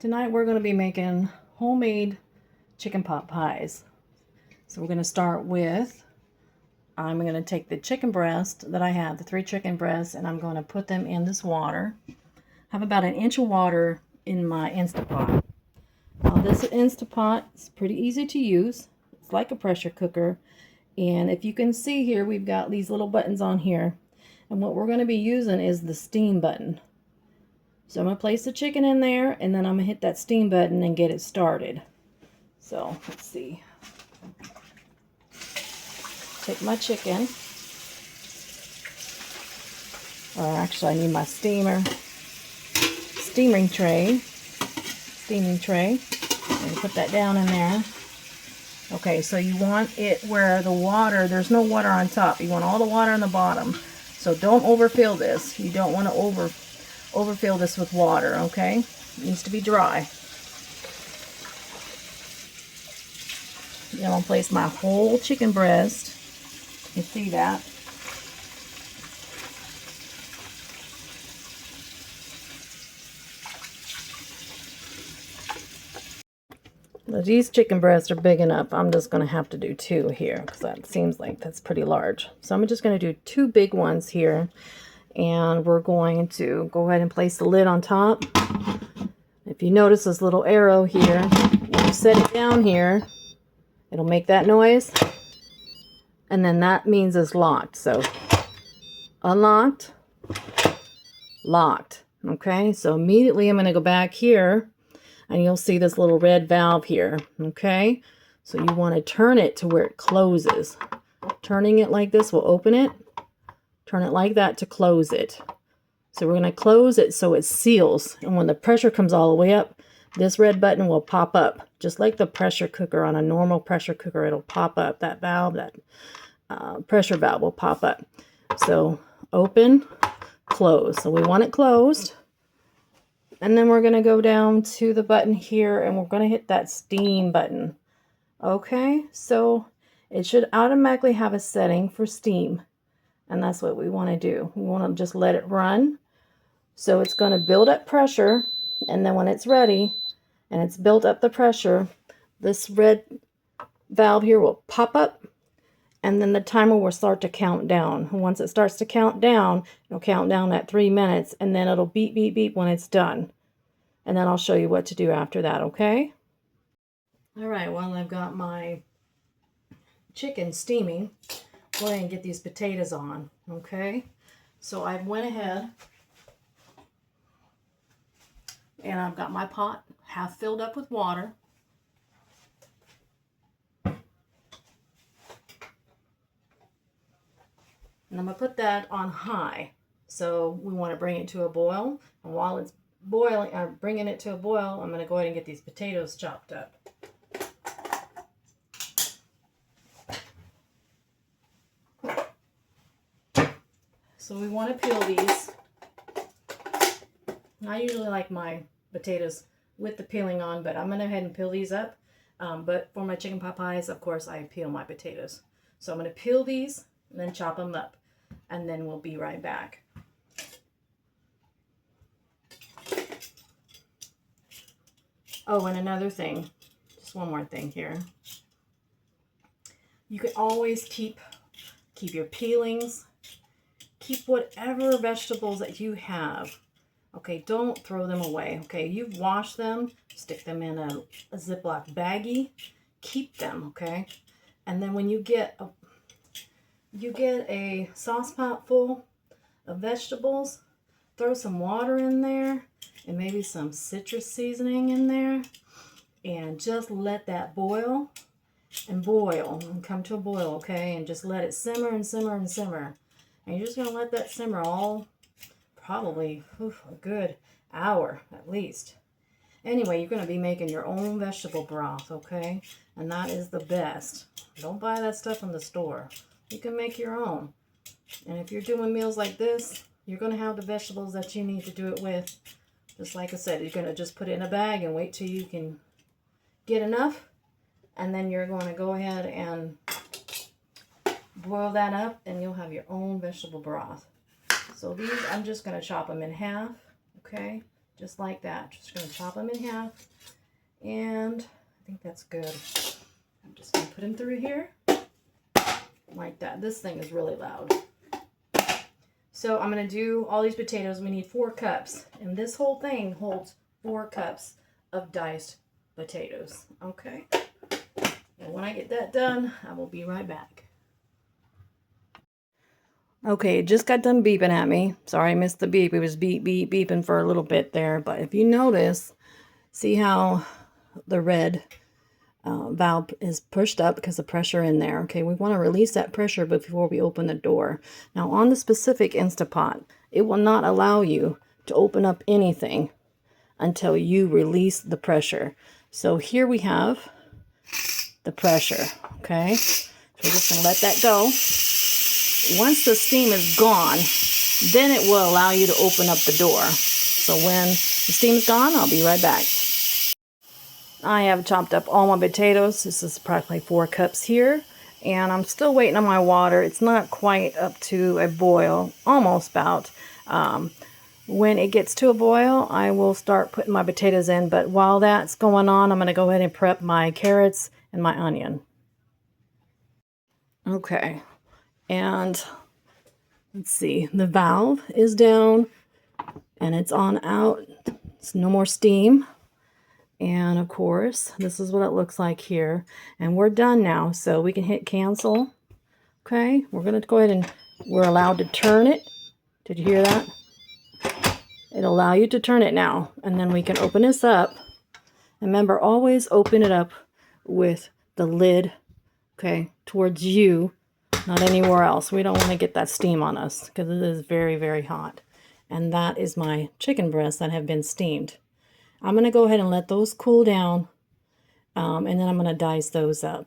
Tonight we're going to be making homemade chicken pot pies. So we're going to start with, I'm going to take the chicken breast that I have, the 3 chicken breasts, and I'm going to put them in this water. I have about an inch of water in my Instapot. Now this Instapot is pretty easy to use. It's like a pressure cooker. And if you can see here, we've got these little buttons on here. And what we're going to be using is the steam button. So I'm going to place the chicken in there, and then I'm going to hit that steam button and get it started. So, let's see. Take my chicken. Or actually, I need my steaming tray. And put that down in there. Okay, so you want it where the water, there's no water on top. You want all the water on the bottom. So don't overfill this. You don't want to overfill this with water, okay? It needs to be dry. Then I'll place my whole chicken breast. You see that? Now, these chicken breasts are big enough. I'm just going to have to do 2 here because that seems like that's pretty large. So I'm just going to do 2 big ones here. And we're going to go ahead and place the lid on top. If you notice this little arrow here, when you set it down here, it'll make that noise. And then that means it's locked. So unlocked, locked. Okay, so immediately I'm going to go back here and you'll see this little red valve here. Okay, so you want to turn it to where it closes. Turning it like this will open it. Turn it like that to close it. So we're going to close it so it seals. And when the pressure comes all the way up, this red button will pop up. Just like the pressure cooker on a normal pressure cooker, it'll pop up. That valve, that pressure valve will pop up. So open, close. So we want it closed. And then we're going to go down to the button here and we're going to hit that steam button. Okay, so it should automatically have a setting for steam. And that's what we want to do. We want to just let it run. So it's going to build up pressure. And then when it's ready and it's built up the pressure, this red valve here will pop up. And then the timer will start to count down. And once it starts to count down, it'll count down at 3 minutes. And then it'll beep, beep, beep when it's done. And then I'll show you what to do after that, okay? All right, well, I've got my chicken steaming. Go ahead and get these potatoes on, okay? So I went ahead and I've got my pot half filled up with water. And I'm going to put that on high. So we want to bring it to a boil. And while it's boiling, I'm bringing it to a boil, I'm going to go ahead and get these potatoes chopped up. So we want to peel these. I usually like my potatoes with the peeling on, but I'm going to go ahead and peel these up. But for my chicken pot pies, of course, I peel my potatoes. So I'm going to peel these and then chop them up. And then we'll be right back. Oh, and another thing. Just one more thing here. You can always keep your peelings. Keep whatever vegetables that you have. Okay, don't throw them away. Okay, you've washed them, stick them in a Ziploc baggie, keep them, okay? And then when you get a sauce pot full of vegetables, throw some water in there and maybe some citrus seasoning in there and just let that boil and come to a boil, okay? And just let it simmer and simmer and simmer. And you're just going to let that simmer all probably a good hour at least. Anyway, you're going to be making your own vegetable broth, okay? And that is the best. Don't buy that stuff from the store. You can make your own. And if you're doing meals like this, you're going to have the vegetables that you need to do it with. Just like I said, you're going to just put it in a bag and wait till you can get enough. And then you're going to go ahead and boil that up and you'll have your own vegetable broth. So these, I'm just going to chop them in half, okay? just like that. Just going to chop them in half, and I think that's good. I'm just going to put them through here like that. This thing is really loud. So I'm going to do all these potatoes. We need 4 cups, and this whole thing holds 4 cups of diced potatoes. Okay, and when I get that done, I will be right back. Okay, it just got done beeping at me. Sorry I missed the beep. It was beep, beep, beeping for a little bit there. But if you notice, see how the red valve is pushed up because of pressure in there. Okay, we want to release that pressure before we open the door. Now on the specific Instapot, it will not allow you to open up anything until you release the pressure. So here we have the pressure. Okay, so we're just going to let that go. Once the steam is gone, then it will allow you to open up the door. So when the steam is gone, I'll be right back. I have chopped up all my potatoes. This is approximately 4 cups here. And I'm still waiting on my water. It's not quite up to a boil, almost about. When it gets to a boil, I will start putting my potatoes in. But while that's going on, I'm going to go ahead and prep my carrots and my onion. Okay. And let's see, the valve is down and it's on out. It's no more steam. And of course, this is what it looks like here. And we're done now, so we can hit cancel. Okay, we're going to go ahead and we're allowed to turn it. Did you hear that? It'll allow you to turn it now. And then we can open this up. Remember, always open it up with the lid, okay, towards you. Not anywhere else. We don't want to get that steam on us because it is very, very hot. And that is my chicken breasts that have been steamed. I'm going to go ahead and let those cool down. And then I'm going to dice those up.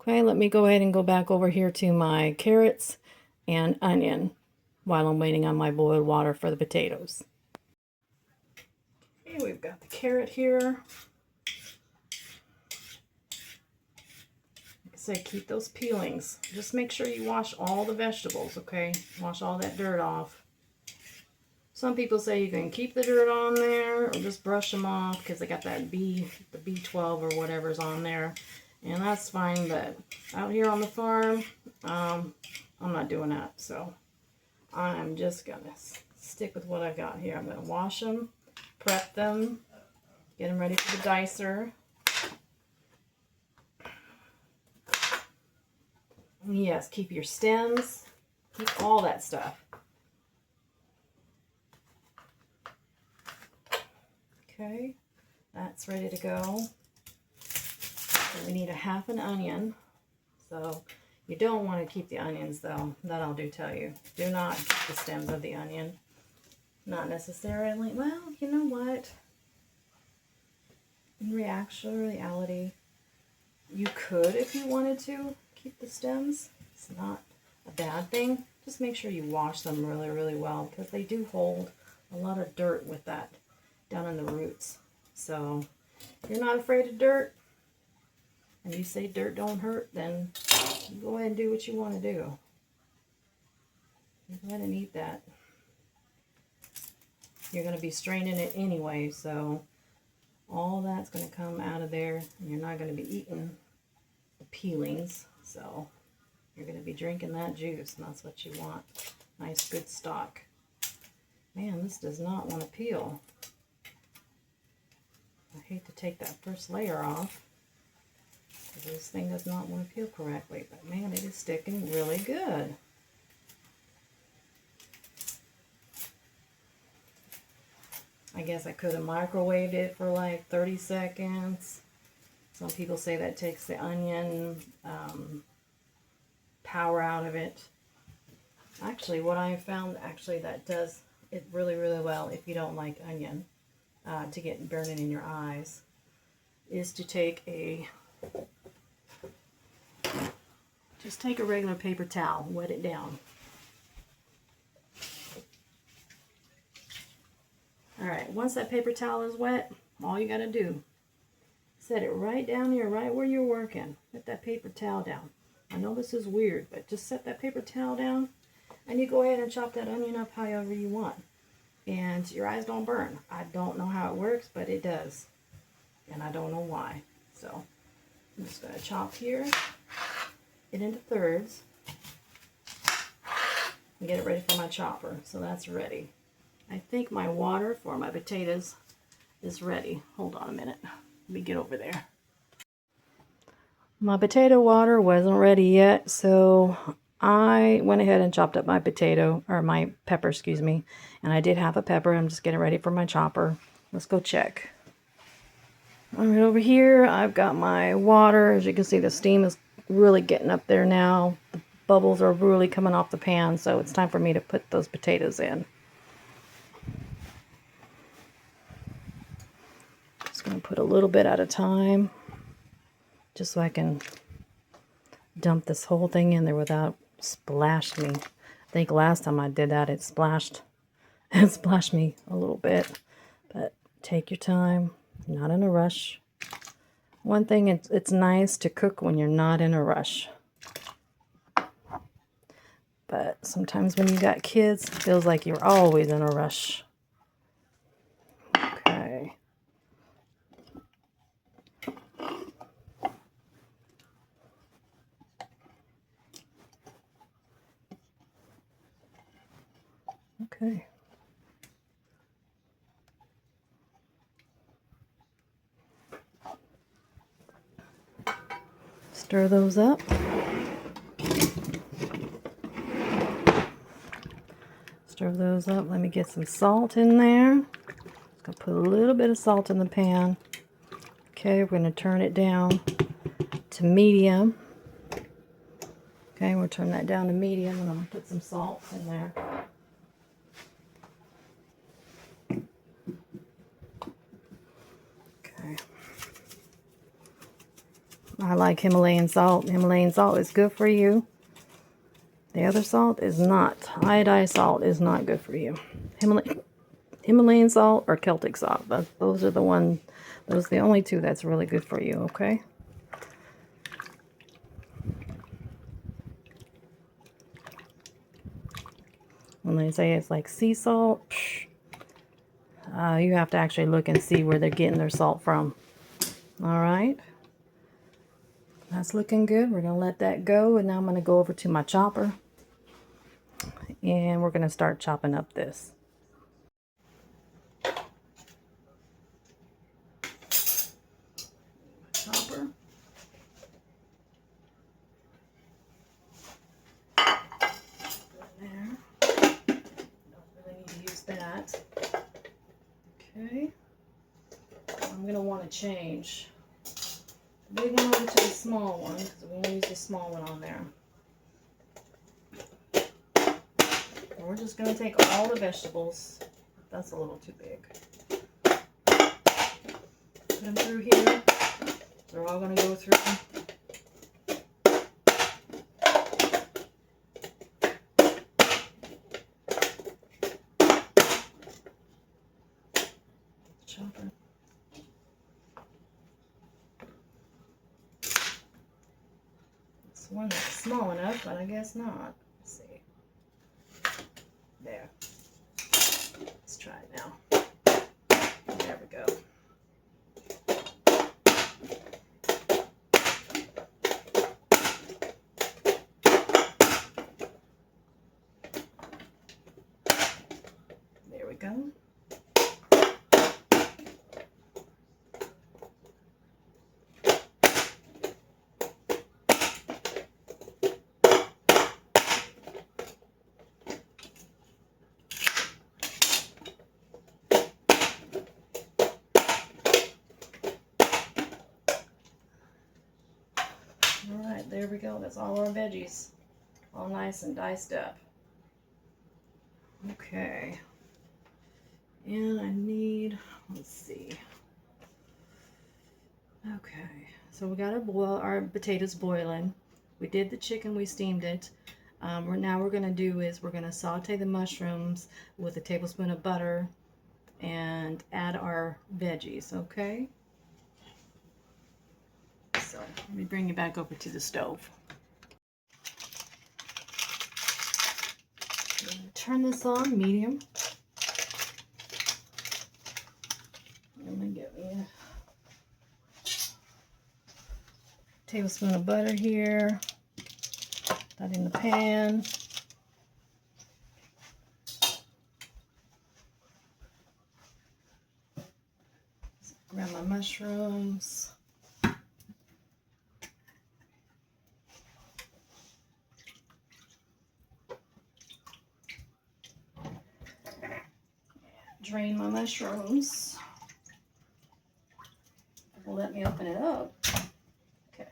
Okay, let me go ahead and go back over here to my carrots and onion while I'm waiting on my boiled water for the potatoes. Okay, we've got the carrot here. Say keep those peelings. Just make sure you wash all the vegetables, okay? Wash all that dirt off. Some people say you can keep the dirt on there or just brush them off because they got that the B12 or whatever's on there. And that's fine, but out here on the farm, I'm not doing that. So I'm just going to stick with what I've got here. I'm going to wash them, prep them, get them ready for the dicer. Yes, keep your stems, keep all that stuff. Okay, that's ready to go. And we need a half an onion. So you don't want to keep the onions though, that I'll do tell you. Do not keep the stems of the onion. Not necessarily, well, you know what? In reality, you could if you wanted to. Keep the stems. It's not a bad thing. Just make sure you wash them really, really well because they do hold a lot of dirt with that down in the roots. So if you're not afraid of dirt and you say dirt don't hurt, then you go ahead and do what you want to do. You go ahead and eat that. You're going to be straining it anyway, so all that's going to come out of there and you're not going to be eating the peelings. So you're going to be drinking that juice, and that's what you want. Nice, good stock. Man, this does not want to peel. I hate to take that first layer off, because this thing does not want to peel correctly. But man, it is sticking really good. I guess I could have microwaved it for like 30 seconds. Some people say that takes the onion power out of it. Actually, what I found that does it really, really well if you don't like onion to get burning in your eyes is to take just take a regular paper towel, wet it down. Alright, once that paper towel is wet, all you got to do, set it right down here, right where you're working. Set that paper towel down. I know this is weird, but just set that paper towel down, and you go ahead and chop that onion up however you want. and your eyes don't burn. I don't know how it works, but it does. And I don't know why. So I'm just going to chop here, it into thirds, and get it ready for my chopper. So that's ready. I think my water for my potatoes is ready. Hold on a minute. Let me get over there. My potato water wasn't ready yet, so I went ahead and chopped up my potato, or my pepper, excuse me. And I did have a pepper. I'm just getting ready for my chopper. Let's go check. All right, over here, I've got my water. As you can see, the steam is really getting up there now. The bubbles are really coming off the pan, so it's time for me to put those potatoes in. Just going to put a little bit at a time, just so I can dump this whole thing in there without splashing me. I think last time I did that, it splashed me a little bit. But take your time, not in a rush. One thing, it's nice to cook when you're not in a rush. But sometimes when you got kids, it feels like you're always in a rush. Okay. Okay. Stir those up. Stir those up. Let me get some salt in there. Just gonna put a little bit of salt in the pan. Okay, we're gonna turn it down to medium. Okay, we'll turn that down to medium, and I'm gonna put some salt in there. Okay. I like Himalayan salt. Himalayan salt is good for you. The other salt is not. Iodized salt is not good for you. Himalayan salt or Celtic salt. Those are the only two that's really good for you, okay? When they say it's like sea salt, you have to actually look and see where they're getting their salt from. All right. That's looking good. We're going to let that go, and now I'm going to go over to my chopper, and we're going to start chopping up this. Chopper. There. Don't really need to use that. Okay. I'm going to want to change the big one over to the small one, because we want to use the small one on there. And we're just going to take all the vegetables. That's a little too big. Put them through here. They're all going to go through. Chopper. This one is small enough, but I guess not. Let's see. There. Let's try it now. There we go. There we go. Alright, there we go. That's all our veggies. All nice and diced up. Okay. And I need, let's see. Okay. So we got our potatoes boiling. We did the chicken, we steamed it. Now we're going to do is we're going to saute the mushrooms with a tablespoon of butter and add our veggies, okay? So let me bring you back over to the stove. Turn this on medium. tablespoon of butter here. That in the pan. Grab my mushrooms. Drain my mushrooms. Will let me open it up. Okay.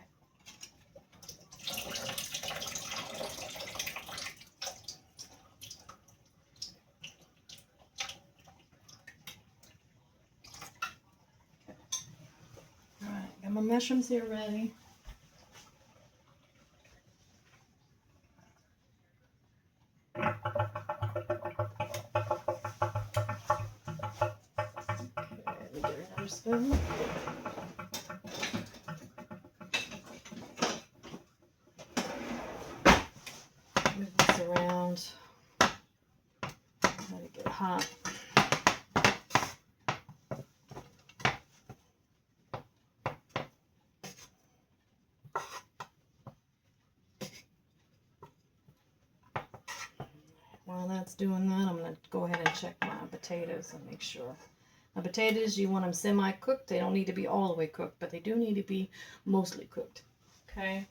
All right, got my mushrooms here ready. Spoon. Move this around. Let it get hot. While that's doing that, I'm going to go ahead and check my potatoes and make sure. Now, potatoes, you want them semi-cooked. They don't need to be all the way cooked, but they do need to be mostly cooked. Okay?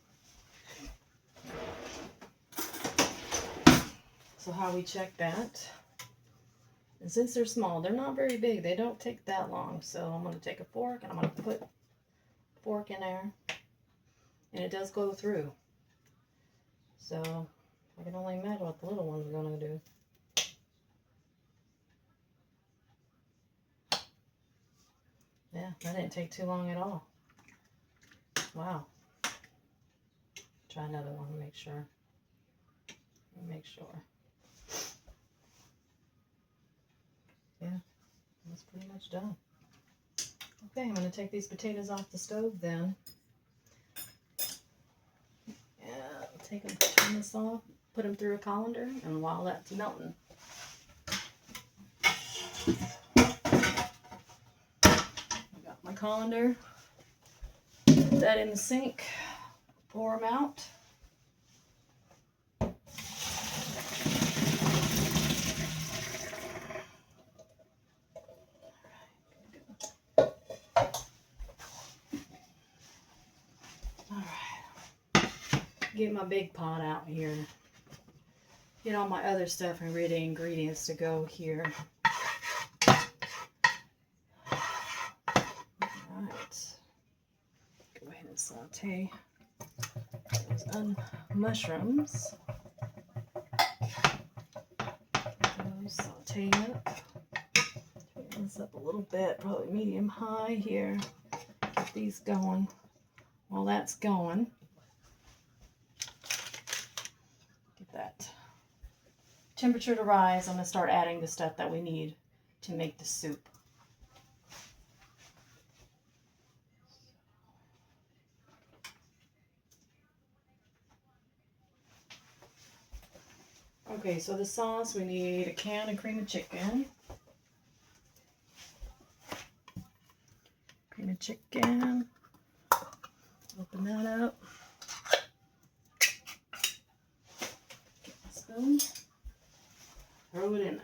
So how we check that, and since they're small, they're not very big. They don't take that long. So I'm going to take a fork, and I'm going to put the fork in there. And it does go through. So I can only imagine what the little ones are going to do. Yeah, that didn't take too long at all. Wow. Try another one to make sure. Make sure. Yeah, that's pretty much done. Okay, I'm going to take these potatoes off the stove then. Yeah, take them, turn this off, put them through a colander, and while that's melting, I got my colander, put that in the sink, pour them out. Get my big pot out here. Get all my other stuff and ready ingredients to go here. Alright. Go ahead and saute those mushrooms. Those saute up. Turn this up a little bit, probably medium high here. Get these going. While that's going, that temperature to rise, I'm going to start adding the stuff that we need to make the soup. Okay, so the sauce, we need a can of cream of chicken. Cream of chicken. Open that up. Get the spoon. Throw it in there.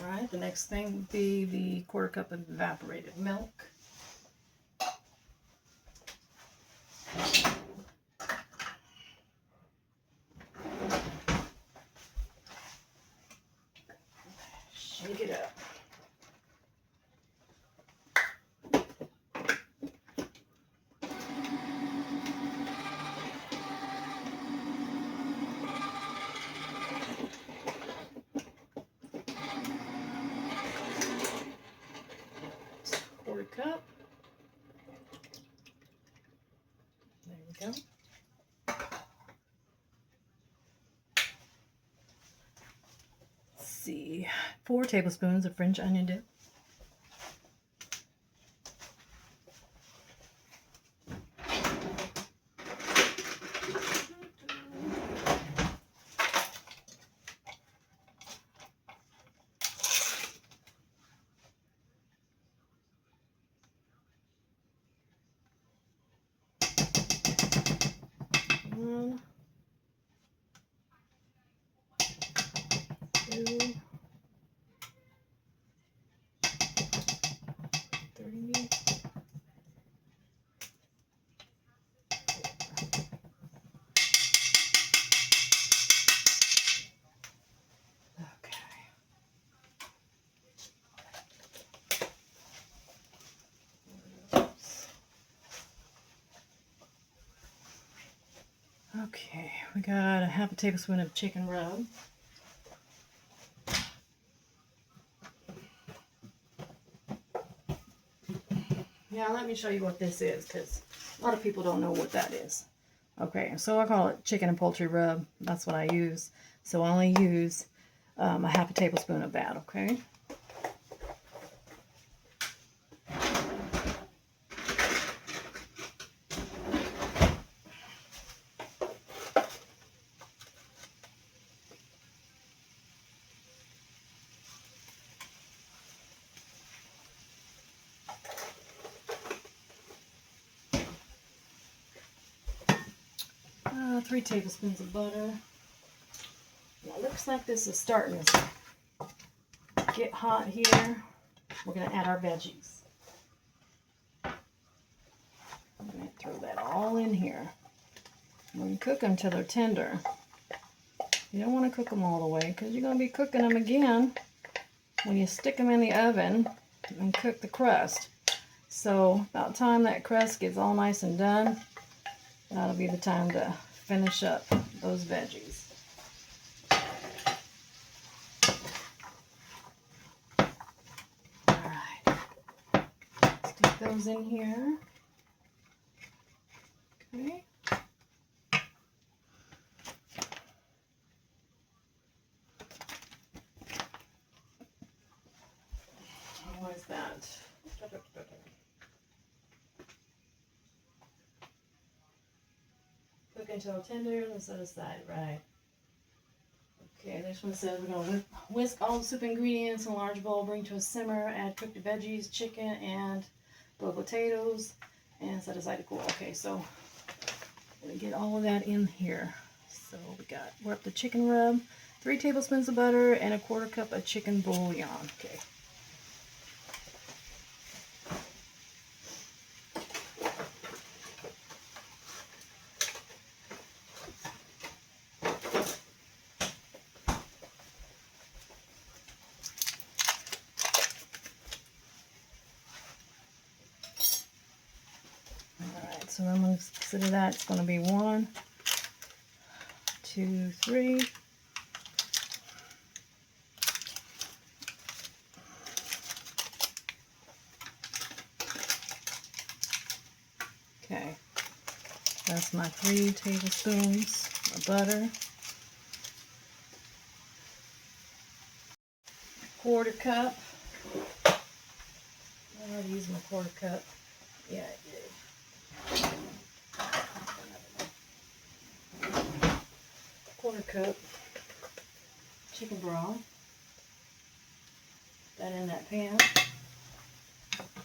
Alright, the next thing would be the 1/4 cup of evaporated milk. Shake it up. Cup. There we go. see, 4 tablespoons of French onion dip. One, 2, 3. Okay, we got a half a tablespoon of chicken rub. Yeah, let me show you what this is, because a lot of people don't know what that is. Okay, so I call it chicken and poultry rub. That's what I use. So I only use a half a tablespoon of that, okay? 3 tablespoons of butter. Now, it looks like this is starting to get hot here. We're going to add our veggies. I'm going to throw that all in here. We're going to cook them till they're tender. You don't want to cook them all the way because you're going to be cooking them again when you stick them in the oven and cook the crust. So about the time that crust gets all nice and done, that'll be the time to finish up those veggies. Alright, stick those in here. Okay. What is that? Cook until tender and set aside, right? Okay, this one says we're going to whisk all the soup ingredients in a large bowl, bring to a simmer, add cooked veggies, chicken, and boiled potatoes, and set aside to cool. Okay, so we're going to get all of that in here. So we're up the chicken rub, 3 tablespoons of butter, and a 1/4 cup of chicken bouillon. Okay. So I'm going to consider that it's going to be 1, 2, 3. Okay, that's my 3 tablespoons of butter. 1/4 cup. I already used my 1/4 cup. Yeah, I did. 1/4 cup chicken broth. Put that in that pan.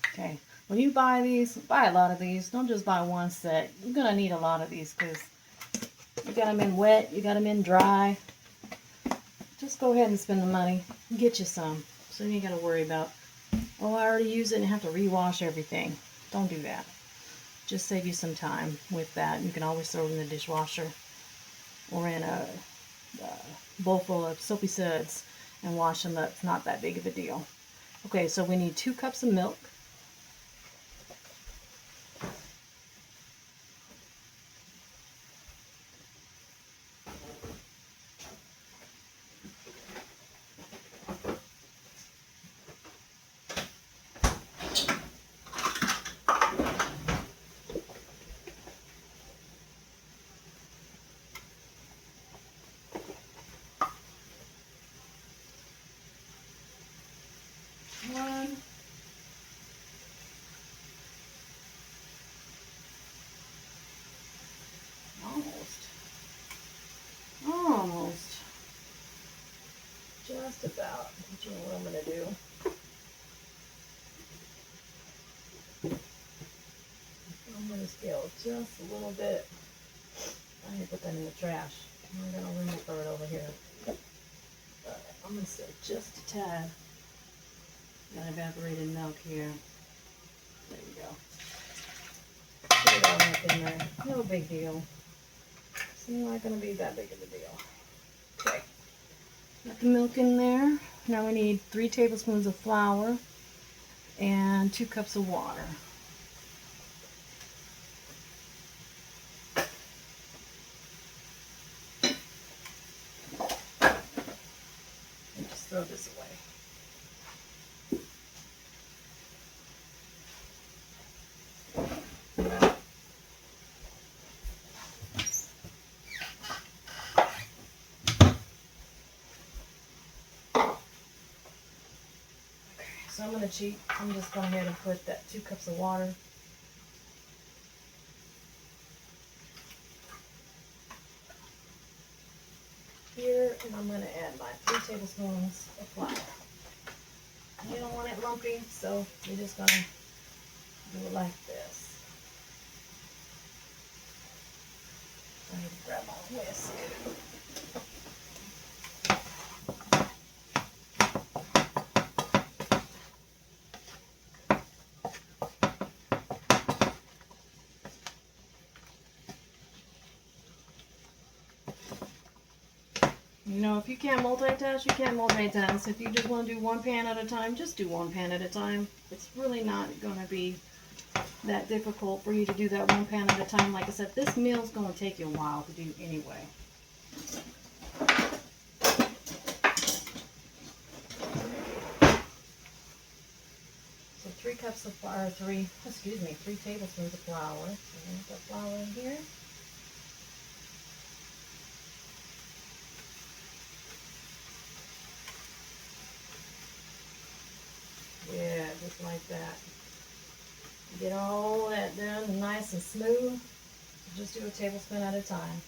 Okay, when you buy these, buy a lot of these. Don't just buy one set. You're going to need a lot of these because you got them in wet, you got them in dry. Just go ahead and spend the money. Get you some. So you ain't got to worry about, oh, I already used it and have to rewash everything. Don't do that. Just save you some time with that. You can always throw it in the dishwasher or in a bowl full of soapy suds and wash them up. It's not that big of a deal. Okay, so we need 2 cups of milk. just about. You know what I'm going to do? I'm going to scale just a little bit. I need to put that in the trash. I'm going to room for it over here. I'm going to scale just a tad. Got evaporated milk here. There you go. Put it all up in there. No big deal. It's not going to be that big of a deal. Okay. Got the milk in there. Now we need 3 tablespoons of flour and 2 cups of water. And just throw this away. So I'm going to cheat. I'm just going ahead and put that 2 cups of water. Here, and I'm going to add my 3 tablespoons of flour. You don't want it lumpy, so you're just going to do it like this. I need to grab my whisk. You know, if you can't multitask, you can't multitask. If you just want to do one pan at a time, just do one pan at a time. It's really not going to be that difficult for you to do that one pan at a time. Like I said, this meal's going to take you a while to do anyway. So 3 cups of flour, 3 tablespoons of flour. So there's the flour in here. Yeah, just like that. Get all that done nice and smooth. Just do a tablespoon at a time.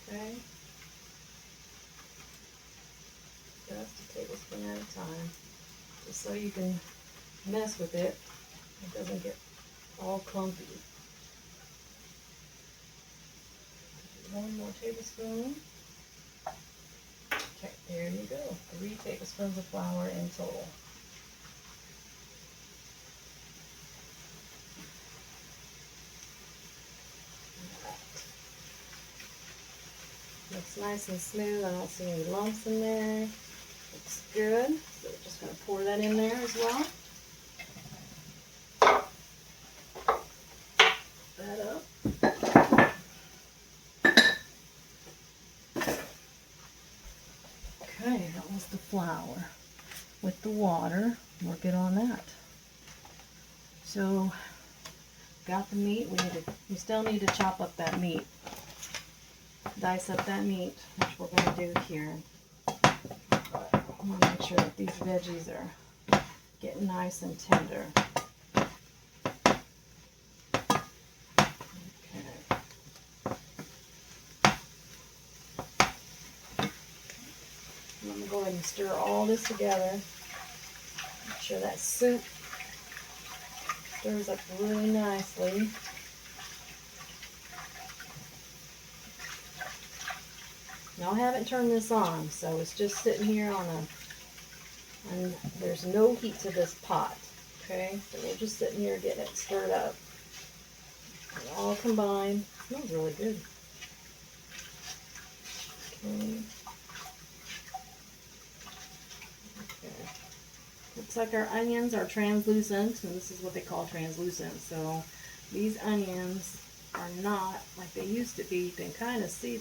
Okay? Just a tablespoon at a time. Just so you can mess with it. It doesn't get all clumpy. 1 more tablespoon. Okay, there you go. 3 tablespoons of flour in total. Looks nice and smooth. I don't see any lumps in there. Looks good. So we're just going to pour that in there as well. That up. Okay, that was the flour with the water. Work it on that. So, got the meat. We still need to chop up that meat. Dice up that meat, which we're going to do here. But I want to make sure that these veggies are getting nice and tender. Okay. I'm going to go ahead and stir all this together. Make sure that soup stirs up really nicely. Now I haven't turned this on, so it's just sitting here and there's no heat to this pot. Okay, so we're just sitting here getting it stirred up. It all combined. It smells really good. Okay. Okay. Looks like our onions are translucent, and this is what they call translucent. So these onions are not like they used to be. You can kind of see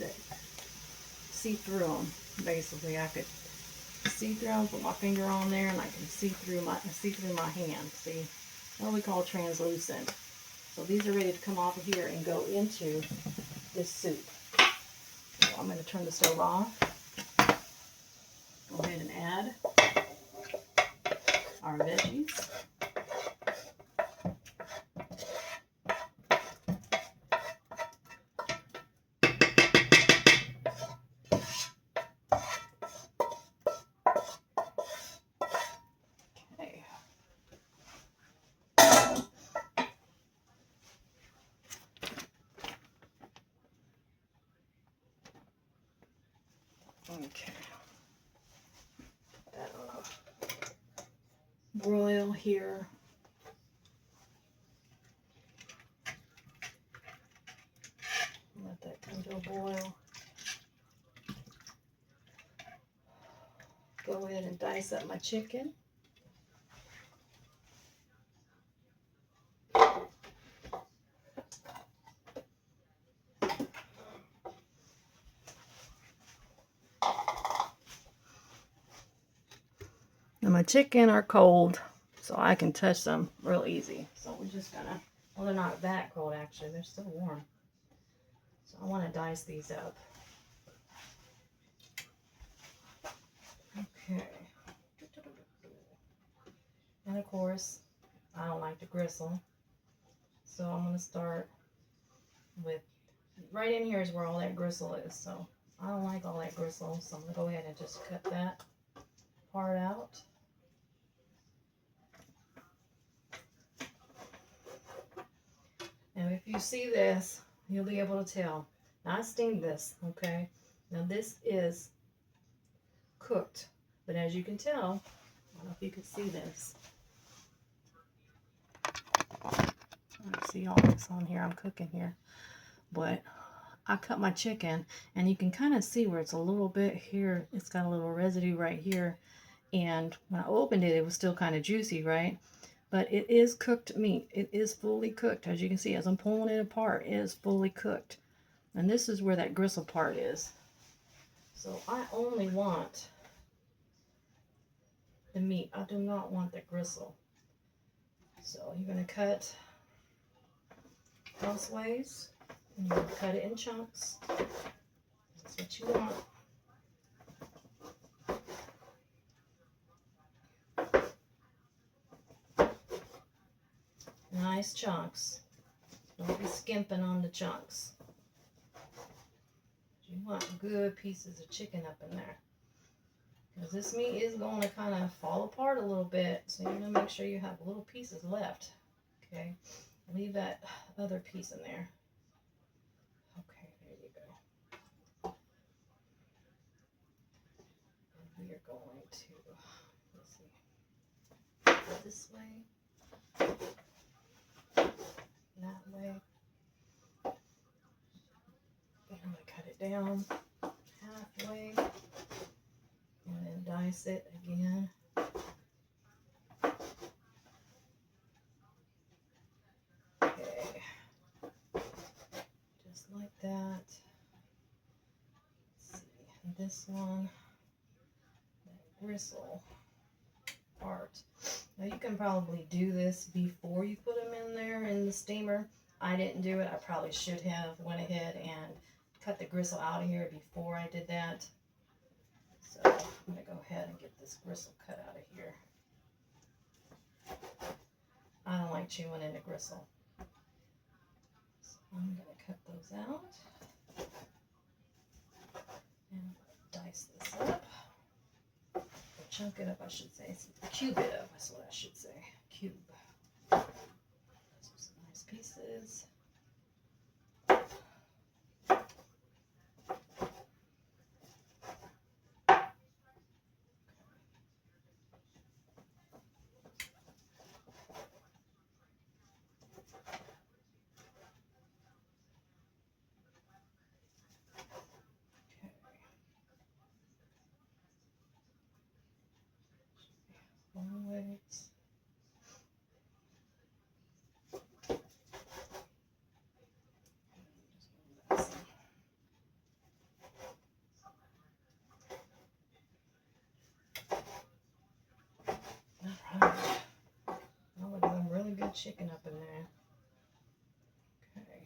through them. Basically, I could see through them, put my finger on there, and I can see through my hand. See, what we call translucent. So these are ready to come off of here and go into this soup. So I'm going to turn the stove off. Go ahead and add our veggies. Okay. I don't know. Broil here. Let that come to a boil. Go ahead and dice up my chicken. Now my chicken are cold, so I can touch them real easy. So we're just gonna, well, they're not that cold actually, they're still warm. So I want to dice these up. Okay. And of course, I don't like to gristle. So I'm gonna start with, right in here is where all that gristle is. So I don't like all that gristle, so I'm gonna go ahead and just cut that part out. And if you see this, you'll be able to tell. Now I steamed this, okay? Now this is cooked, but as you can tell, I don't know if you can see this. I see all this on here, I'm cooking here. But I cut my chicken, and you can kind of see where it's a little bit here. It's got a little residue right here. And when I opened it, it was still kind of juicy, right? But it is cooked meat. It is fully cooked. As you can see, as I'm pulling it apart, it is fully cooked. And this is where that gristle part is. So I only want the meat. I do not want the gristle. So you're going to cut crossways, and you're going to cut it in chunks. That's what you want. Nice chunks. Don't be skimping on the chunks. You want good pieces of chicken up in there. Because this meat is going to kind of fall apart a little bit. So you're going to make sure you have little pieces left. Okay. Leave that other piece in there. Okay, there you go. And we are going to, let's see, go this way. That way. And I'm going to cut it down halfway and then dice it again. Okay, just like that. Let's see, this one, that gristle part. Now you can probably do this before you put them in there in the steamer. I didn't do it. I probably should have went ahead and cut the gristle out of here before I did that. So I'm going to go ahead and get this gristle cut out of here. I don't like chewing into gristle. So I'm going to cut those out. And dice this up. Or chunk it up, I should say. Cube it up, that's what I should say. Cube. Those are some nice pieces. Long legs. Alright. Now we're doing really good chicken up in there. Okay.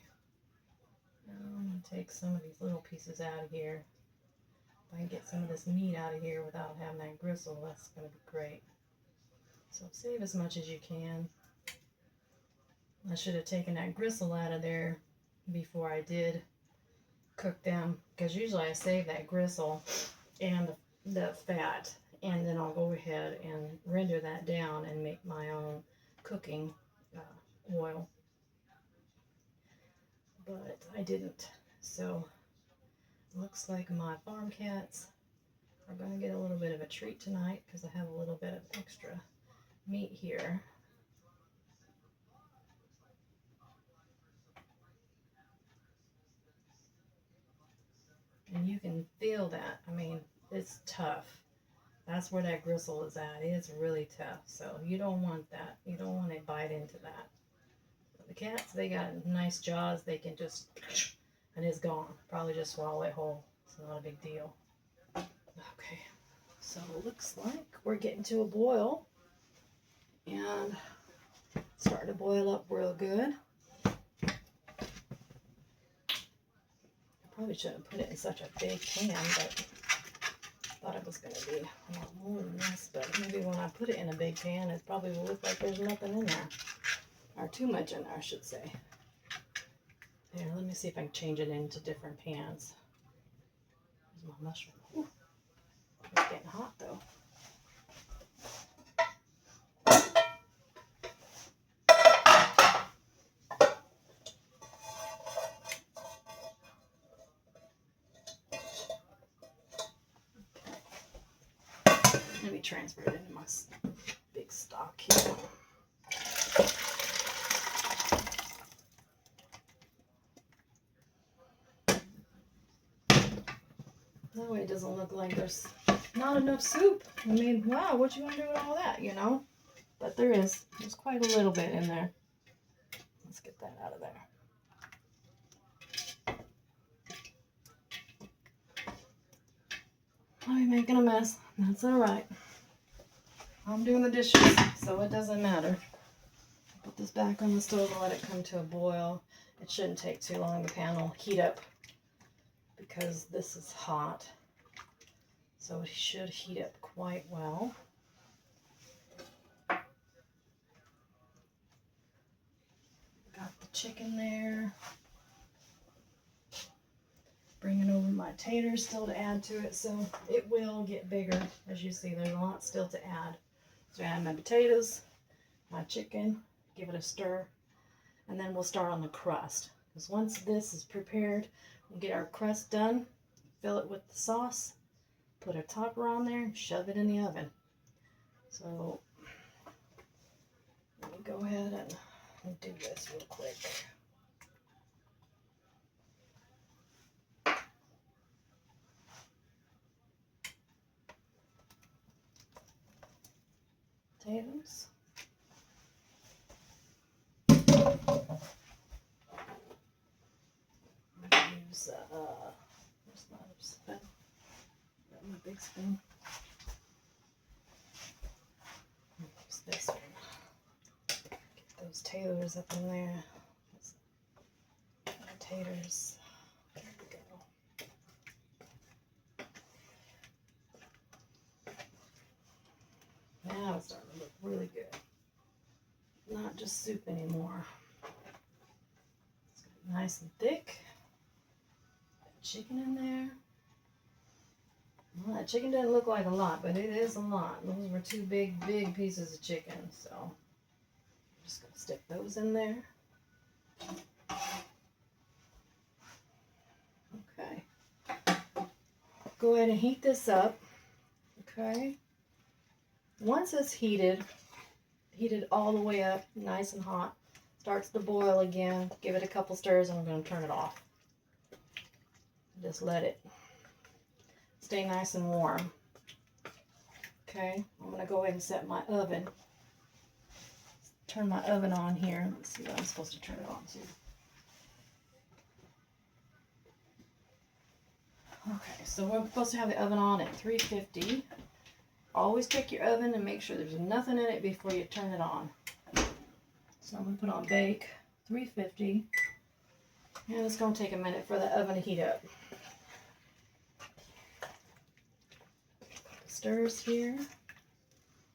Now I'm going to take some of these little pieces out of here. If I can get some of this meat out of here without having that gristle, that's going to be great. So save as much as you can. I should have taken that gristle out of there before I did cook them, because usually I save that gristle and the fat, and then I'll go ahead and render that down and make my own cooking oil. But I didn't. So looks like my farm cats We're going to get a little bit of a treat tonight because I have a little bit of extra meat here. And you can feel that. I mean, it's tough. That's where that gristle is at. It's really tough. So you don't want that. You don't want to bite into that. The cats, they got nice jaws. They can just, and it's gone. Probably just swallow it whole. It's not a big deal. Okay. So it looks like we're getting to a boil. And starting to boil up real good. Probably shouldn't put it in such a big pan, but I thought it was going to be a lot more than this. But maybe when I put it in a big pan, it probably will look like there's nothing in there. Or too much in there, I should say. Here, let me see if I can change it into different pans. There's my mushroom. Ooh, it's getting hot though. Let me transfer it into my big stock here. That way it doesn't look like there's not enough soup. I mean, wow, what you want to do with all that, you know? But there is. There's quite a little bit in there. Let's get that out of there. I'm making a mess. That's all right. I'm doing the dishes, so it doesn't matter. Put this back on the stove and let it come to a boil. It shouldn't take too long. The pan will heat up because this is hot. So it should heat up quite well. Got the chicken there. Bringing over my taters still to add to it, so it will get bigger. As you see, there's a lot still to add. So I add my potatoes, my chicken, give it a stir, and then we'll start on the crust. Because once this is prepared, we'll get our crust done, fill it with the sauce, put a topper on there, and shove it in the oven. So let me go ahead and do this real quick. Potatoes. Use where's my spoon? Got my big spoon. Use this one. Get those taters up in there. Taters. There we go. Now it's starting to look really good. Not just soup anymore. It's nice and thick. Got chicken in there. Well, that chicken doesn't look like a lot, but it is a lot. Those were two big pieces of chicken, so I'm just gonna stick those in there. Okay. Go ahead and heat this up. Okay. Once it's heated all the way up, nice and hot, starts to boil again, give it a couple stirs, and I'm going to turn it off. Just let it stay nice and warm. Okay, I'm going to go ahead and set my oven. Turn my oven on here. Let's see what I'm supposed to turn it on to. Okay, so we're supposed to have the oven on at 350. Always check your oven and make sure there's nothing in it before you turn it on. So I'm going to put on bake, 350. And it's going to take a minute for the oven to heat up. Stirs here.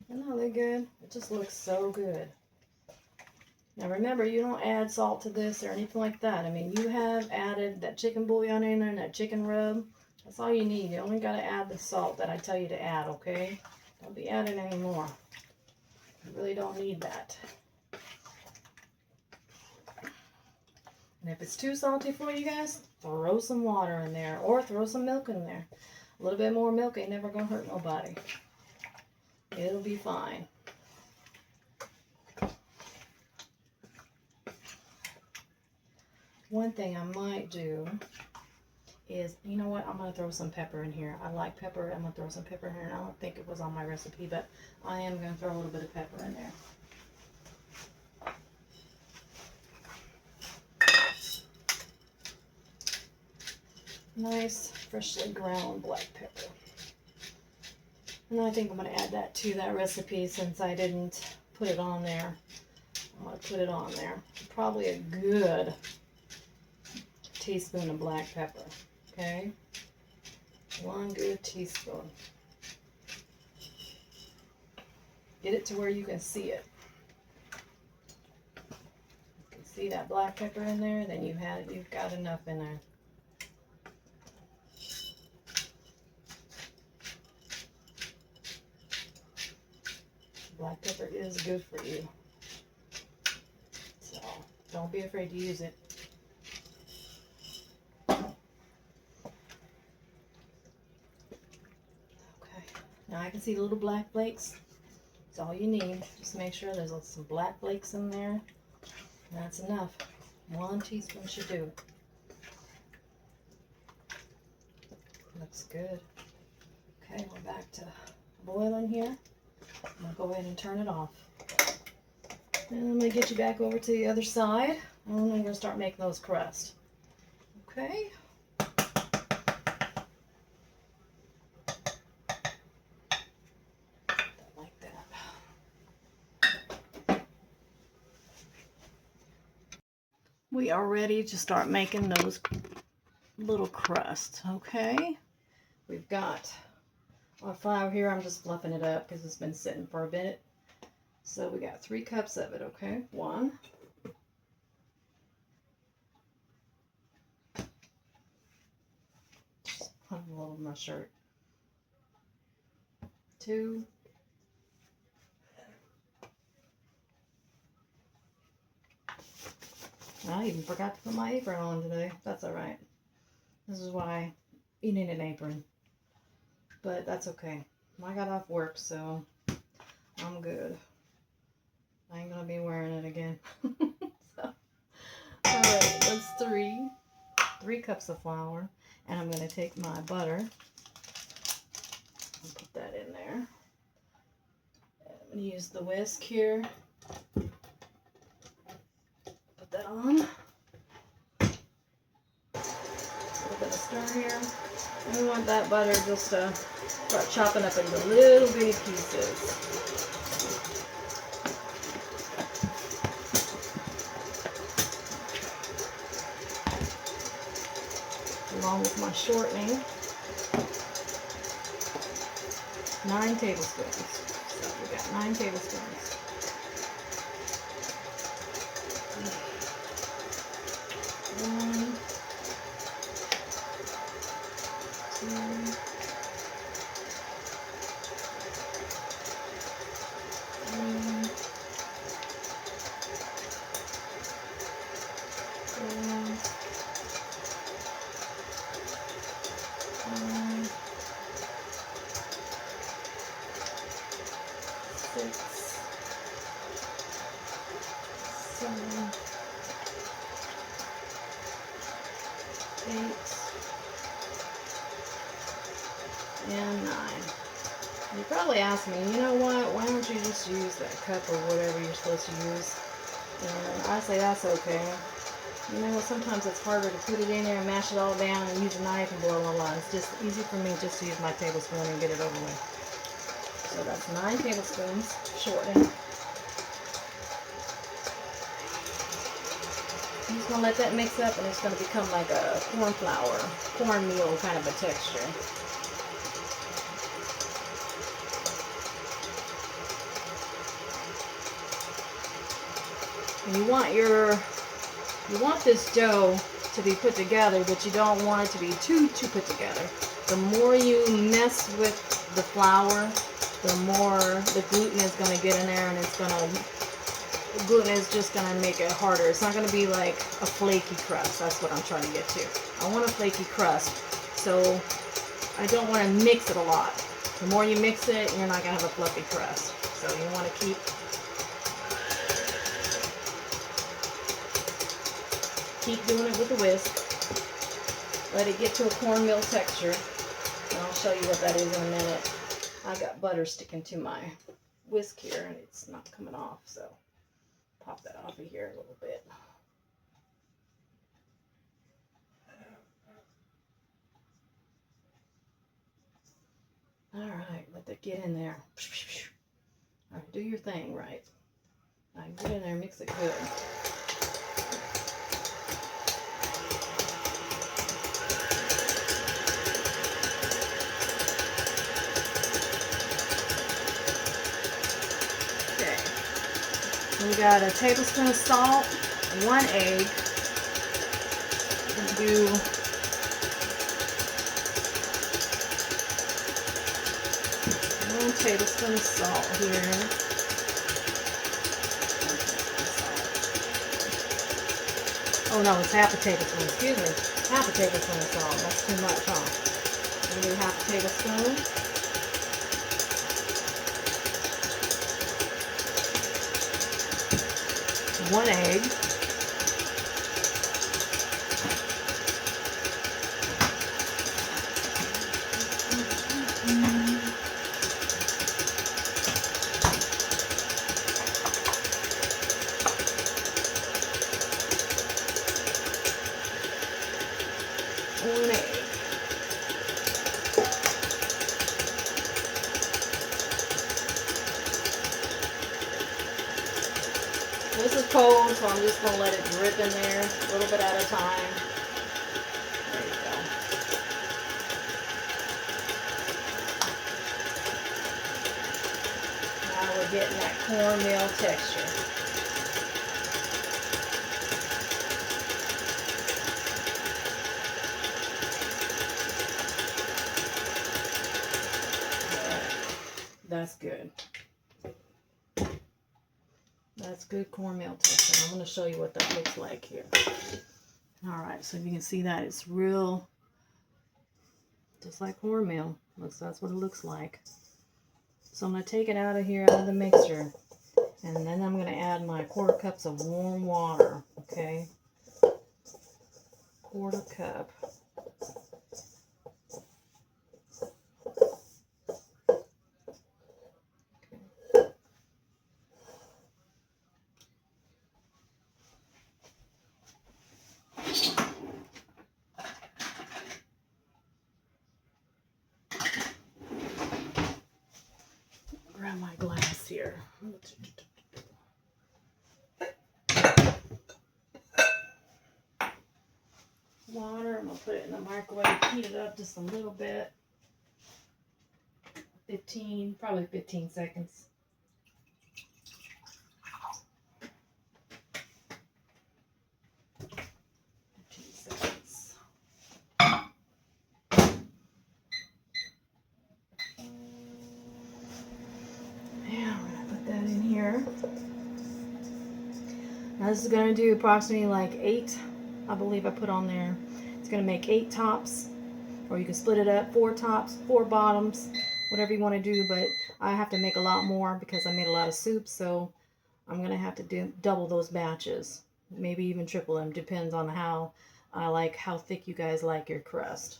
And no, they're good. It just looks so good. Now remember, you don't add salt to this or anything like that. I mean, you have added that chicken bouillon in there and that chicken rub. That's all you need. You only got to add the salt that I tell you to add, okay? Don't be adding any more. You really don't need that. And if it's too salty for you guys, throw some water in there or throw some milk in there. A little bit more milk ain't never gonna hurt nobody. It'll be fine. One thing I might do is, you know what, I'm going to throw some pepper in here. I like pepper. I'm going to throw some pepper in here. And I don't think it was on my recipe, but I am going to throw a little bit of pepper in there. Nice, freshly ground black pepper. And I think I'm going to add that to that recipe since I didn't put it on there. I'm going to put it on there. Probably a good teaspoon of black pepper. Okay? 1 good teaspoon. Get it to where you can see it. You can see that black pepper in there, then you've got enough in there. Black pepper is good for you. So don't be afraid to use it. Now I can see the little black flakes. That's all you need. Just make sure there's some black flakes in there. That's enough. 1 teaspoon should do it. Looks good. Okay, we're back to boiling here. I'm going to go ahead and turn it off. And I'm going to get you back over to the other side. And I'm going to start making those crusts. Okay. We are ready to start making those little crusts, okay? We've got our flour here. I'm just fluffing it up because it's been sitting for a bit. So we got 3 cups of it, okay? 1. Just put a little in my shirt. 2. I even forgot to put my apron on today. That's all right. This is why you need an apron. But that's okay. I got off work, so I'm good. I ain't gonna be wearing it again. So, all right, that's 3 cups of flour. And I'm gonna take my butter and put that in there. And I'm gonna use the whisk here. That on. A little bit of stir here. And we want that butter just to start chopping up into little bitty pieces. Along with my shortening. 9 tablespoons. So we got 9 tablespoons. And 9. You probably ask me, you know what, why don't you just use that cup or whatever you're supposed to use? And I say that's okay. You know, sometimes it's harder to put it in there and mash it all down and use a knife and blah, blah, blah. It's just easy for me just to use my tablespoon and get it over with. So that's 9 tablespoons, shortening. I'm just going to let that mix up and it's going to become like a cornmeal kind of a texture. And you want this dough to be put together, but you don't want it to be too put together. The more you mess with the flour, the more the gluten is going to get in there, and the gluten is just going to make it harder. It's not going to be like a flaky crust. That's what I'm trying to get to. I want a flaky crust. So I don't want to mix it a lot. The more you mix it, you're not going to have a fluffy crust. So you want to keep doing it with the whisk. Let it get to a cornmeal texture. And I'll show you what that is in a minute. I got butter sticking to my whisk here and it's not coming off, so pop that off of here a little bit. All right, let that get in there. All right, do your thing right. All right, get in there, mix it good. We got a tablespoon of salt, 1 egg. We're do 1 tablespoon of salt here. Oh no, it's half a tablespoon. Excuse me, half a tablespoon of salt. That's too much, huh? We do half a tablespoon. 1 egg. This is cold, so I'm just going to let it drip in there a little bit at a time. There you go. Now we're getting that cornmeal texture. All right. That's good. That's good cornmeal texture. I'm going to show you what that looks like here. All right, so you can see that it's real, just like cornmeal. That's what it looks like. So I'm going to take it out of here, out of the mixture, and then I'm going to add my 1/4 cups of warm water. Okay, 1/4 cup. Grab my glass here. Water, I'm going to put it in the microwave, heat it up just a little bit. probably 15 seconds. Now this is going to do approximately like 8, I believe I put on there. It's going to make 8 tops, or you can split it up, 4 tops, 4 bottoms, whatever you want to do, but I have to make a lot more because I made a lot of soup, so I'm going to have to do double those batches, maybe even triple them, depends on how thick you guys like your crust.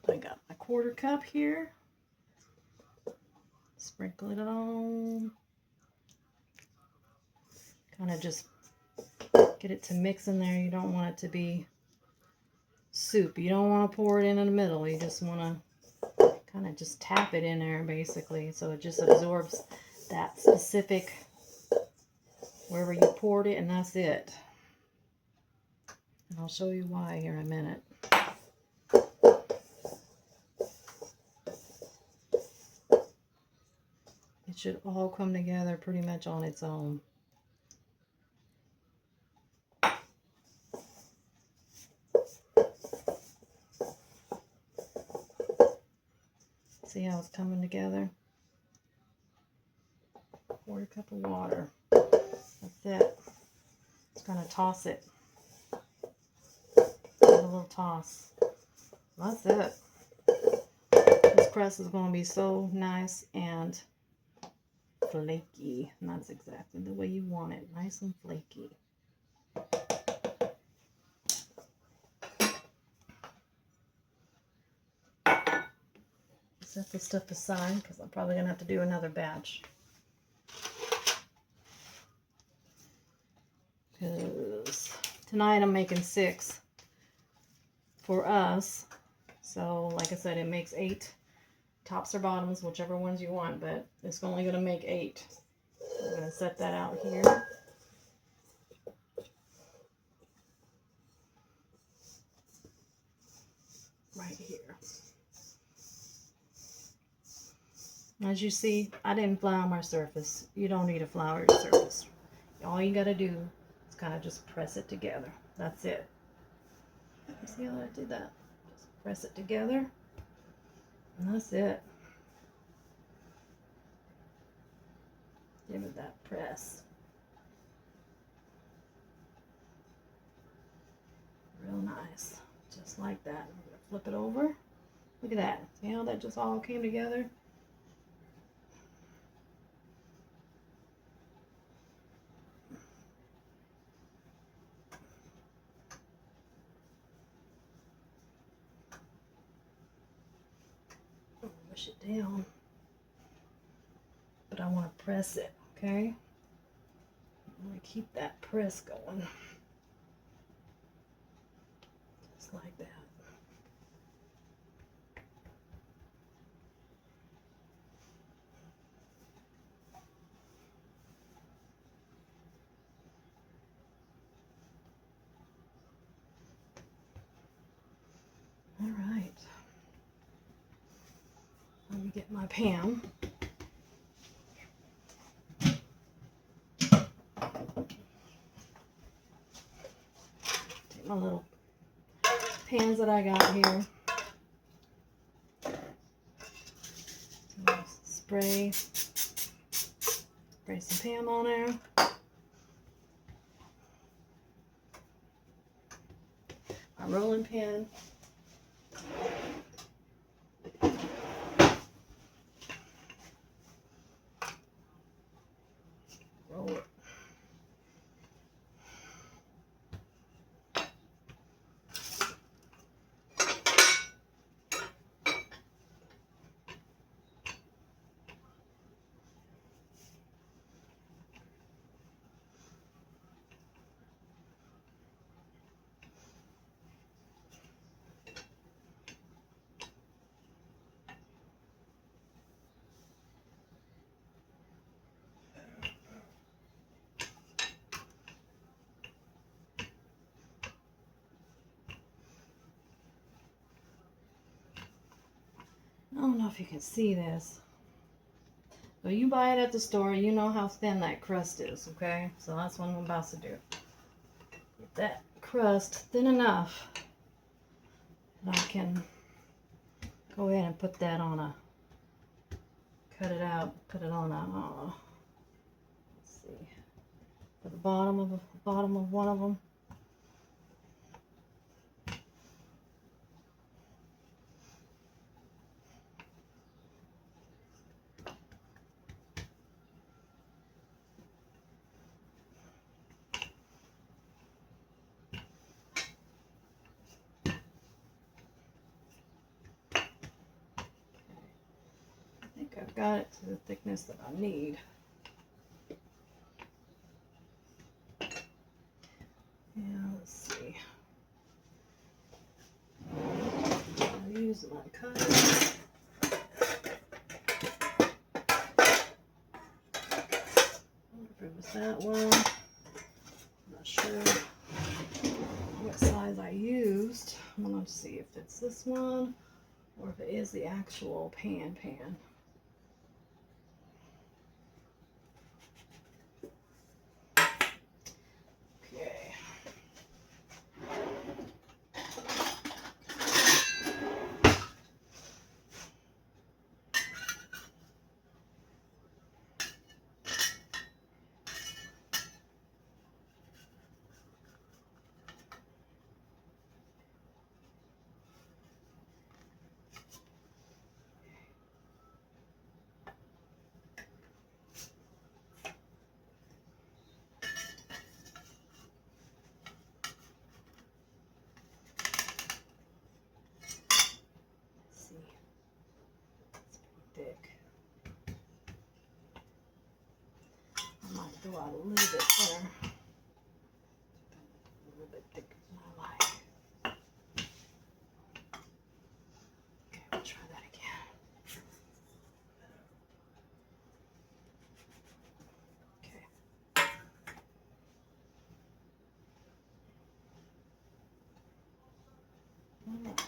I got my 1/4 cup here. Sprinkle it on. Kind of just get it to mix in there. You don't want it to be soup. You don't want to pour it in the middle. You just want to kind of just tap it in there basically, so it just absorbs that specific wherever you poured it, and that's it. And I'll show you why here in a minute. It should all come together pretty much on its own. See how it's coming together? 1/4 cup of water. That's it. Just gonna toss it. Give it a little toss. That's it. This crust is going to be so nice and flaky. And that's exactly the way you want it. Nice and flaky. Set this stuff aside because I'm probably going to have to do another batch. Because tonight I'm making 6 for us. So, like I said, it makes 8 tops or bottoms, whichever ones you want, but it's only going to make 8. I'm going to set that out here. Right here. As you see, I didn't flour my surface. You don't need to flour your surface. All you got to do is kind of just press it together. That's it. You see how I did that? Just press it together. And that's it. Give it that press. Real nice. Just like that. I'm going to flip it over. Look at that. See how that just all came together? Push it down. But I want to press it, okay? I'm going to keep that press going. Just like that. All right. Let me get my pan. Take my little pans that I got here. Spray some Pam on there. My rolling pin. Roll it. I don't know if you can see this. So you buy it at the store, you know how thin that crust is, okay? So that's what I'm about to do. Get that crust thin enough that I can go ahead and put that on a, cut it out, put it on a, let's see, for the bottom of one of them. I've got it to the thickness that I need. Yeah, let's see. I'll use my cutter. I wonder if it was that one. I'm not sure what size I used. I'm going to see if it's this one or if it is the actual pan. go out a little bit thinner. A little bit thicker than I like. Okay, we'll try that again. Okay. All right.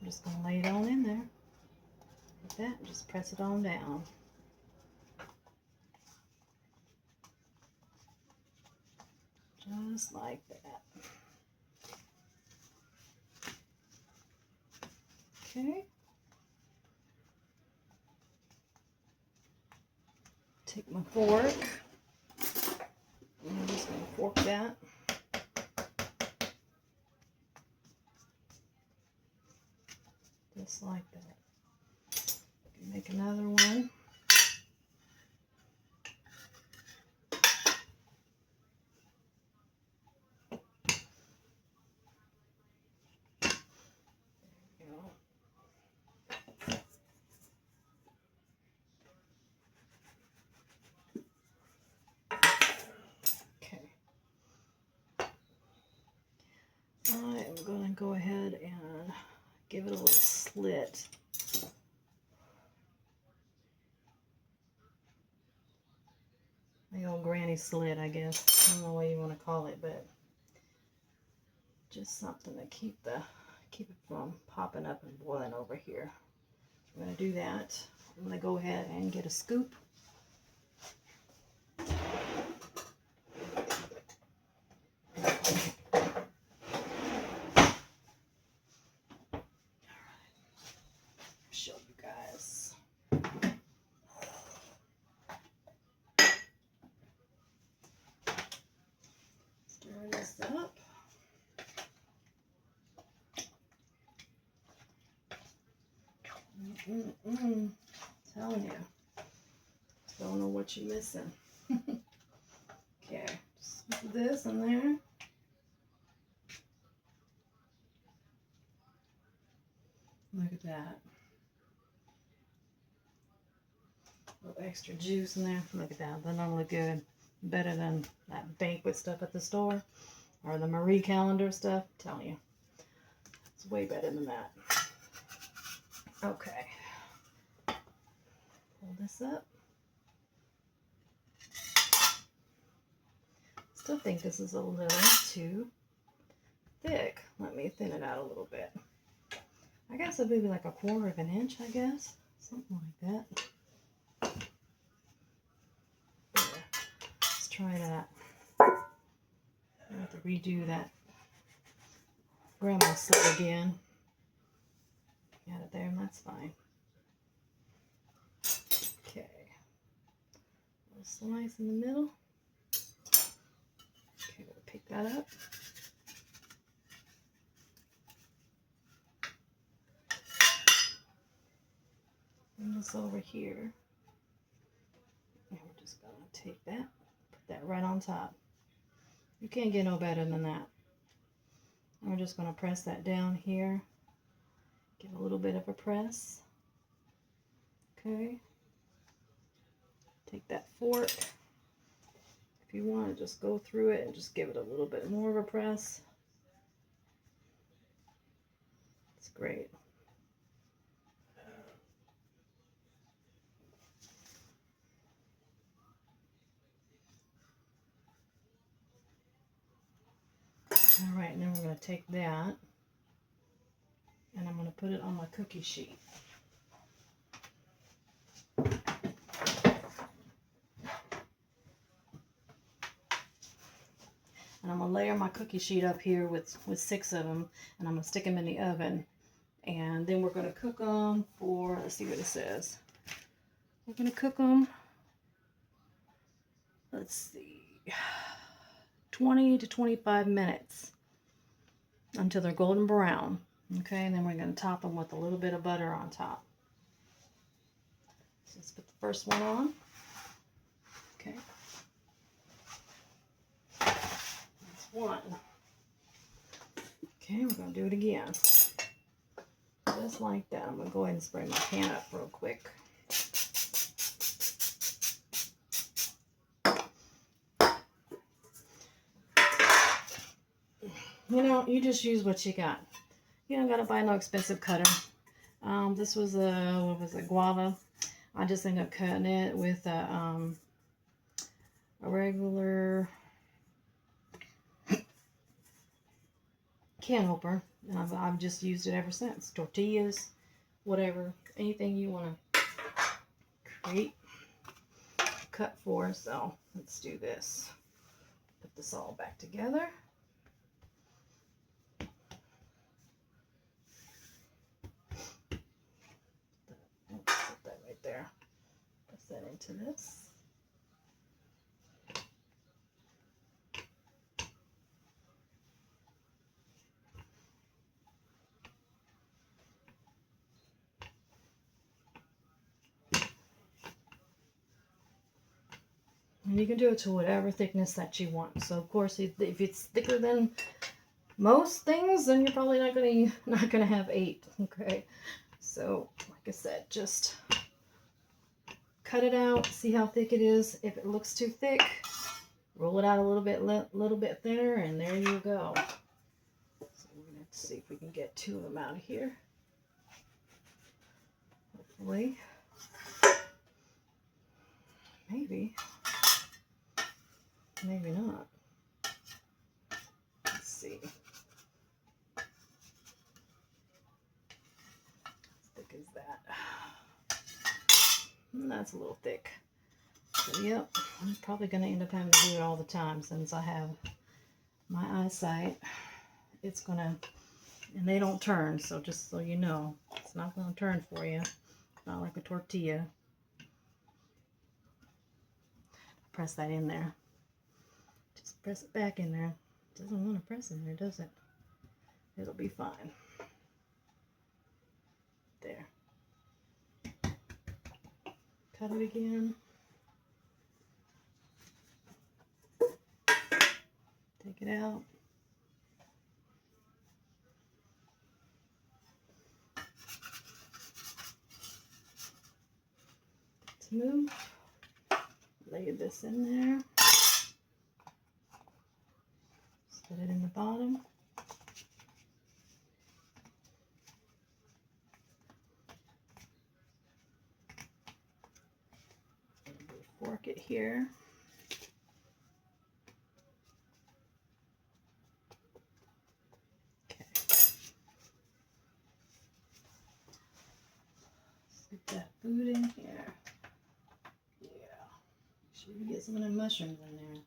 I'm just going to lay it on in there. Like that, and just press it on down. Just like that. Okay. Take my fork. I'm just going to fork that. Just like that. Make another one. There we go. Okay. I am going to go ahead and give it a little slit. The old granny slit, I guess. I don't know what you want to call it, but just something to keep it from popping up and boiling over here. I'm going to do that. I'm going to go ahead and get a scoop. Show you guys. Stir this up. Telling you, don't know what you're missing. Okay, just put this in there. Look at that. A little extra juice in there. Look at that. That don't look good. Better than that banquet stuff at the store or the Marie Calendar stuff. I'm telling you, it's way better than that. Okay. Pull this up. Still think this is a little too thick. Let me thin it out a little bit. I guess it'd be like 1/4 of an inch, I guess. Something like that. There. Let's try that. I have to redo that grandma slit again. Got it there, and that's fine. Okay. A little slice in the middle. Okay, we'll pick that up. And this over here. And we're just going to take that, put that right on top. You can't get no better than that. And we're just going to press that down here. Give a little bit of a press. Okay. Take that fork. If you want to just go through it and just give it a little bit more of a press. It's great. All right, and then we're going to take that and I'm going to put it on my cookie sheet. And I'm going to layer my cookie sheet up here with 6 of them, and I'm going to stick them in the oven. And then we're going to cook them for, let's see what it says. We're going to cook them, let's see, 20 to 25 minutes until they're golden brown. Okay, and then we're going to top them with a little bit of butter on top. So let's put the first one on. Okay. That's one. Okay, Okay, we're going to do it again. Just like that. I'm going to go ahead and spray my pan up real quick. You know, you just use what you got. You don't got to buy no expensive cutter. This was a, what was it, guava. I just ended up cutting it with a regular can opener. And I've just used it ever since. Tortillas, whatever, anything you want to create, cut for. So let's do this. Put this all back together. Put that right there. Press that into this. And you can do it to whatever thickness that you want. So of course, if it's thicker than most things, then you're probably not gonna have 8. Okay. So like I said, just cut it out, see how thick it is. If it looks too thick, roll it out a little bit thinner, and there you go. So we're gonna have to see if we can get 2 of them out of here. Hopefully. Maybe. Maybe not. Let's see. How thick is that? That's a little thick. So, yep, I'm probably going to end up having to do it all the time since I have my eyesight. It's going to, and they don't turn, so just so you know, it's not going to turn for you. Not like a tortilla. Press that in there. Just press it back in there. It doesn't want to press in there, does it? It'll be fine. There. Cut it again. Take it out. Let's move. Lay this in there. Set it in the bottom. Fork it here. Okay. Stick that food in here. Yeah. Make sure you get some of the mushrooms in there.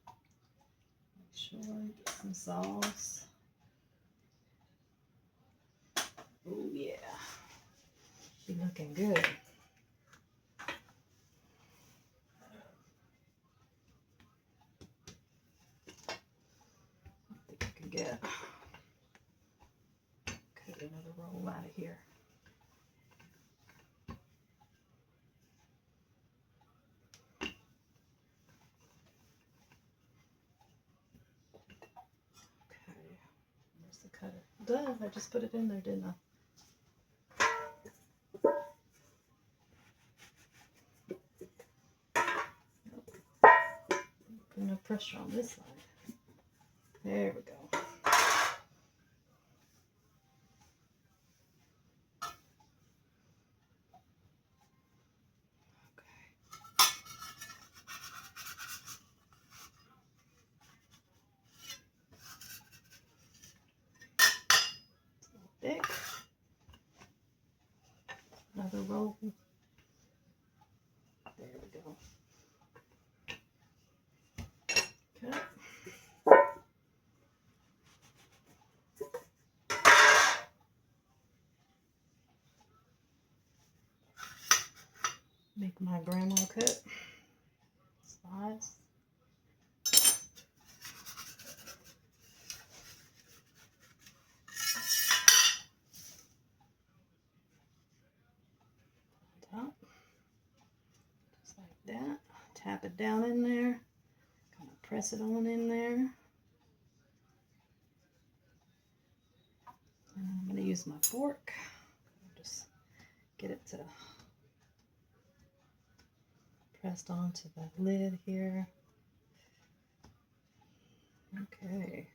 Make sure you get some sauce. Oh yeah. Be looking good. I think I can get cut another roll out of here. Okay, where's the cutter? Duh, I just put it in there, didn't I? Put enough pressure on this side. There we go. Thick. Another roll. There we go. Okay. Make my grandma cut slice. Top. Just like that. Tap it down in there. Kind of press it on in there. I'm going to use my fork. Just get it to pressed onto the lid here. Okay.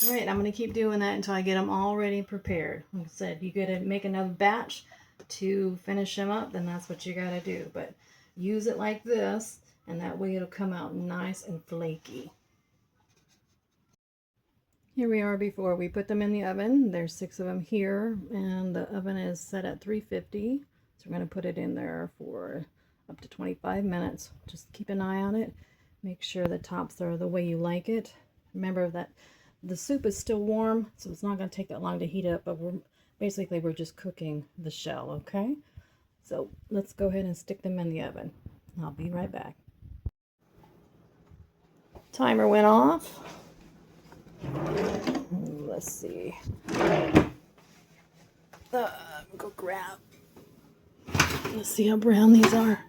All right, I'm going to keep doing that until I get them all ready and prepared. Like I said, you got to make another batch to finish them up, then that's what you got to do. But use it like this, and that way it'll come out nice and flaky. Here we are before we put them in the oven. There's 6 of them here, and the oven is set at 350. So we're going to put it in there for up to 25 minutes. Just keep an eye on it. Make sure the tops are the way you like it. Remember that the soup is still warm, so it's not going to take that long to heat up, but we're just cooking the shell, okay? So let's go ahead and stick them in the oven. I'll be right back. Timer went off. Let's see. Go grab. Let's see how brown these are.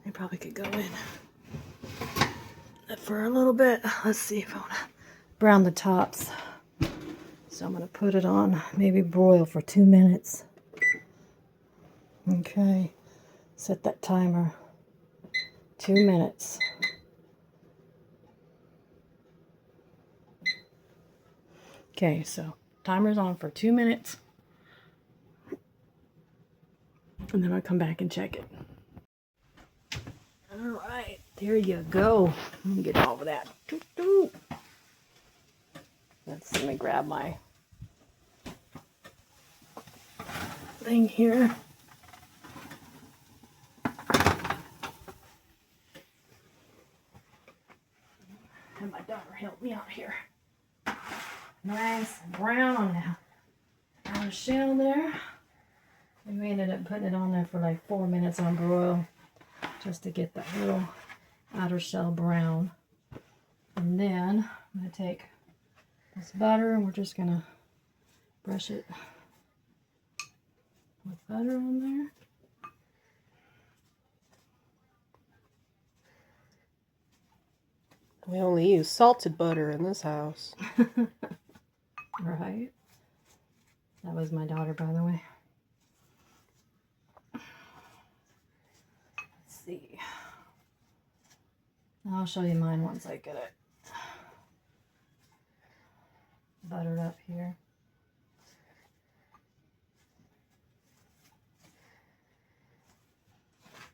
They probably could go in for a little bit. Let's see if I want to brown the tops. So I'm going to put it on, maybe broil for 2 minutes. Okay, set that timer. 2 minutes. Okay, so timer's on for 2 minutes. And then I'll come back and check it. All right, there you go. Let me get all of that. Let me grab my thing here. And my daughter helped me out here. Nice and brown now. On the shell there. And we ended up putting it on there for like 4 minutes on broil, just to get that little outer shell brown. And then I'm going to take this butter and we're just going to brush it with butter on there. We only use salted butter in this house. Right. That was my daughter, by the way. Let's see. I'll show you mine once I get it buttered up here.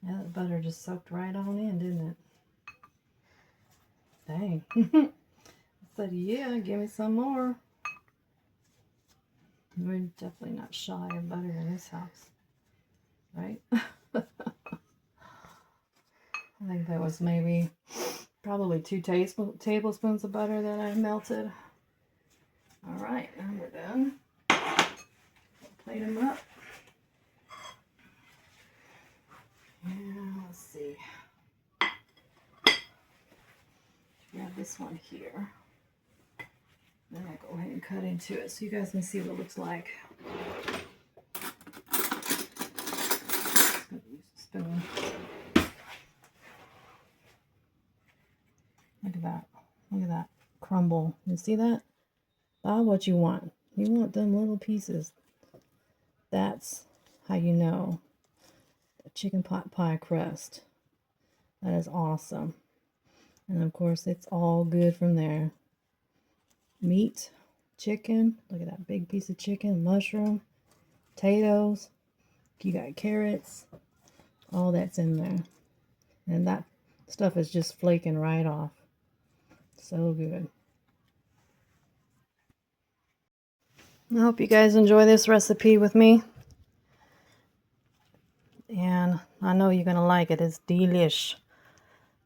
Yeah, the butter just soaked right on in, didn't it? Dang. I said, yeah, give me some more. We're definitely not shy of butter in this house, right? I think that was probably 2 tablespoons of butter that I melted. All right, now we're done. Plate them up. And let's see. Grab this one here. Then I'll go ahead and cut into it so you guys can see what it looks like. Use a spoon. Look at that. Look at that crumble. You see that? That's what you want. You want them little pieces. That's how you know the chicken pot pie crust. That is awesome. And of course, it's all good from there. Meat, chicken. Look at that big piece of chicken, mushroom, potatoes. You got carrots. All that's in there. And that stuff is just flaking right off. So good. I hope you guys enjoy this recipe with me. And I know you're going to like it. It's delish.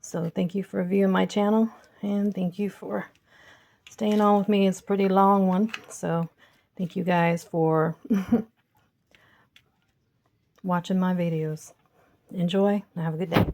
So thank you for viewing my channel. And thank you for staying on with me. It's a pretty long one. So thank you guys for watching my videos. Enjoy and have a good day.